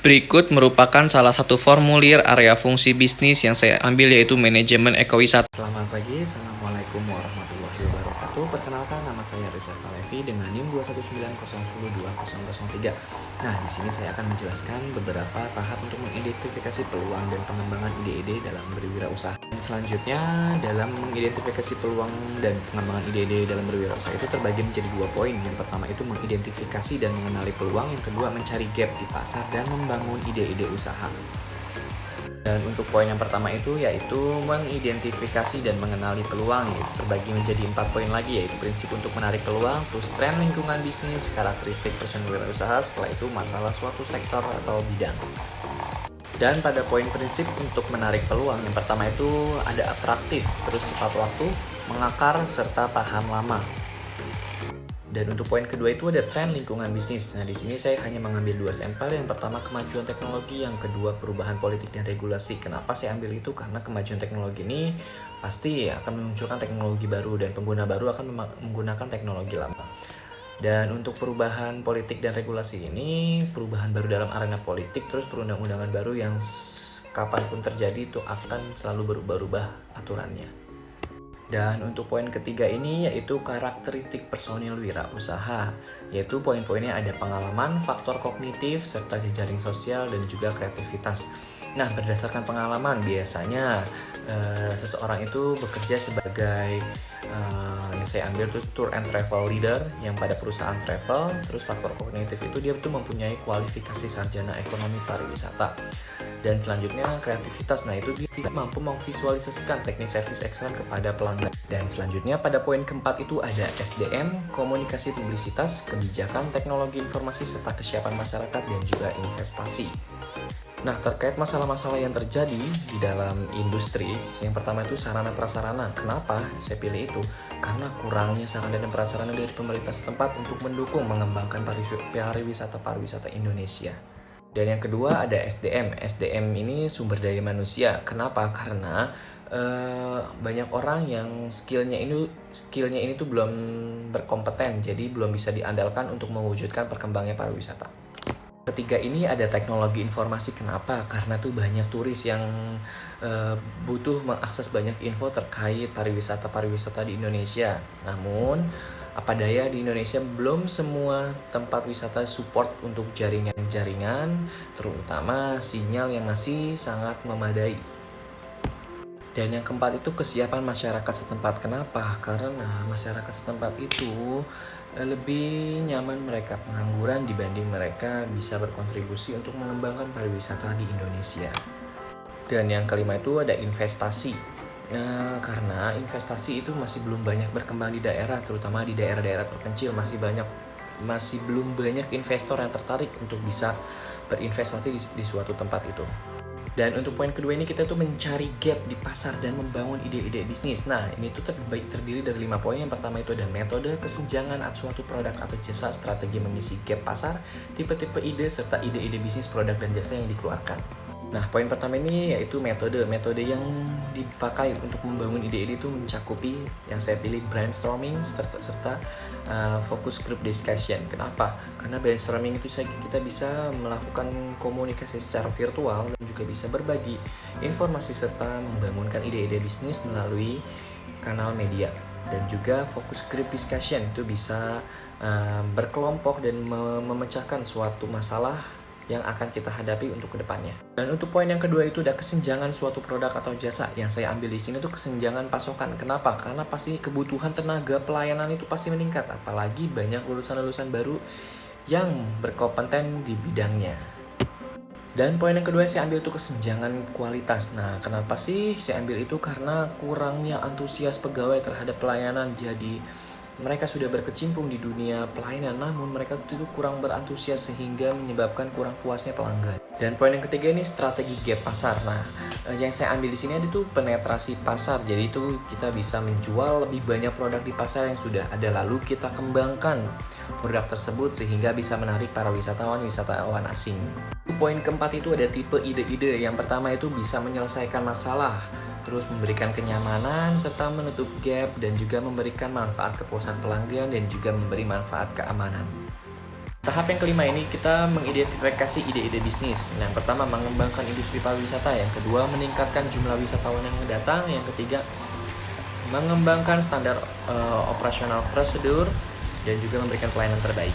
Berikut merupakan salah satu formulir area fungsi bisnis yang saya ambil, yaitu manajemen ekowisata. Selamat pagi, Assalamualaikum warahmatullahi wabarakatuh. Perkenalkan, nama saya Rizal Palevi dengan NIM 21901020003. Nah, di sini saya akan menjelaskan beberapa tahap untuk mengidentifikasi peluang dan pengembangan ide-ide dalam berwirausaha. Dan selanjutnya, dalam mengidentifikasi peluang dan pengembangan ide-ide dalam berwirausaha itu terbagi menjadi 2 poin. Yang pertama itu mengidentifikasi dan mengenali peluang, yang kedua mencari gap di pasar dan membangun ide-ide usaha. Dan untuk poin yang pertama itu yaitu mengidentifikasi dan mengenali peluang, yaitu terbagi menjadi 4 poin lagi, yaitu prinsip untuk menarik peluang, terus tren lingkungan bisnis, karakteristik personil wirausaha, setelah itu masalah suatu sektor atau bidang. Dan pada poin prinsip untuk menarik peluang, yang pertama itu ada atraktif, terus tepat waktu, mengakar, serta tahan lama. Dan untuk poin kedua itu ada tren lingkungan bisnis. Nah, di sini saya hanya mengambil 2 sampel. Yang pertama kemajuan teknologi, yang kedua perubahan politik dan regulasi. Kenapa saya ambil itu? Karena kemajuan teknologi ini pasti akan memunculkan teknologi baru dan pengguna baru akan menggunakan teknologi lama. Dan untuk perubahan politik dan regulasi ini, perubahan baru dalam arena politik, terus perundang-undangan baru yang kapanpun terjadi itu akan selalu berubah-ubah aturannya. Dan untuk poin ketiga ini yaitu karakteristik personil wirausaha, yaitu poin-poinnya ada pengalaman, faktor kognitif, serta jejaring sosial dan juga kreativitas. Nah, berdasarkan pengalaman biasanya seseorang itu bekerja sebagai yang saya ambil terus tour and travel leader yang pada perusahaan travel. Terus faktor kognitif itu dia tuh mempunyai kualifikasi sarjana ekonomi pariwisata. Dan selanjutnya kreativitas, nah itu dia mampu memvisualisasikan teknik service excellence kepada pelanggan. Dan selanjutnya pada poin keempat itu ada SDM, komunikasi publisitas, kebijakan, teknologi informasi, serta kesiapan masyarakat dan juga investasi. Nah, terkait masalah-masalah yang terjadi di dalam industri, yang pertama itu sarana prasarana. Kenapa saya pilih itu? Karena kurangnya sarana dan prasarana dari pemerintah setempat untuk mendukung mengembangkan pariwisata Indonesia. Dan yang kedua ada SDM. SDM ini sumber daya manusia. Kenapa? Karena banyak orang yang skillnya ini tuh belum berkompeten, jadi belum bisa diandalkan untuk mewujudkan perkembangannya pariwisata. Ketiga ini ada teknologi informasi. Kenapa? Karena tuh banyak turis yang butuh mengakses banyak info terkait pariwisata di Indonesia. Namun apa daya di Indonesia belum semua tempat wisata support untuk jaringan, terutama sinyal yang masih sangat memadai. Dan yang keempat itu kesiapan masyarakat setempat. Kenapa? Karena masyarakat setempat itu lebih nyaman mereka pengangguran dibanding mereka bisa berkontribusi untuk mengembangkan pariwisata di Indonesia. Dan yang kelima itu ada investasi. Karena investasi itu masih belum banyak berkembang di daerah, terutama di daerah-daerah terpencil masih belum banyak investor yang tertarik untuk bisa berinvestasi di suatu tempat itu. Dan untuk poin kedua ini kita tuh mencari gap di pasar dan membangun ide-ide bisnis. Nah, ini tuh terdiri dari 5 poin. Yang pertama itu ada metode, kesenjangan suatu produk atau jasa, strategi mengisi gap pasar, tipe-tipe ide, serta ide-ide bisnis produk dan jasa yang dikeluarkan. Nah, poin pertama ini yaitu metode. Metode yang dipakai untuk membangun ide-ide itu mencakupi yang saya pilih brainstorming serta focus group discussion. Kenapa? Karena brainstorming itu kita bisa melakukan komunikasi secara virtual dan juga bisa berbagi informasi serta membangunkan ide-ide bisnis melalui kanal media. Dan juga focus group discussion itu bisa berkelompok dan memecahkan suatu masalah yang akan kita hadapi untuk kedepannya. Dan untuk poin yang kedua itu ada kesenjangan suatu produk atau jasa. Yang saya ambil di sini tuh kesenjangan pasokan. Kenapa? Karena pasti kebutuhan tenaga pelayanan itu pasti meningkat, apalagi banyak lulusan-lulusan baru yang berkompeten di bidangnya. Dan poin yang kedua saya ambil itu kesenjangan kualitas. Nah, kenapa sih saya ambil itu? Karena kurangnya antusias pegawai terhadap pelayanan. Jadi mereka sudah berkecimpung di dunia pelayanan, namun mereka itu kurang berantusias sehingga menyebabkan kurang puasnya pelanggan. Dan poin yang ketiga ini strategi gap pasar. Nah, yang saya ambil di sini ada tuh penetrasi pasar. Jadi itu kita bisa menjual lebih banyak produk di pasar yang sudah ada, lalu kita kembangkan produk tersebut sehingga bisa menarik para wisatawan asing. Poin keempat itu ada tipe ide-ide. Yang pertama itu bisa menyelesaikan masalah, terus memberikan kenyamanan, serta menutup gap, dan juga memberikan manfaat kepuasan pelanggan, dan juga memberi manfaat keamanan. Tahap yang kelima ini kita mengidentifikasi ide-ide bisnis. Nah, yang pertama mengembangkan industri pariwisata, yang kedua meningkatkan jumlah wisatawan yang datang, yang ketiga mengembangkan standar operasional prosedur, dan juga memberikan pelayanan terbaik.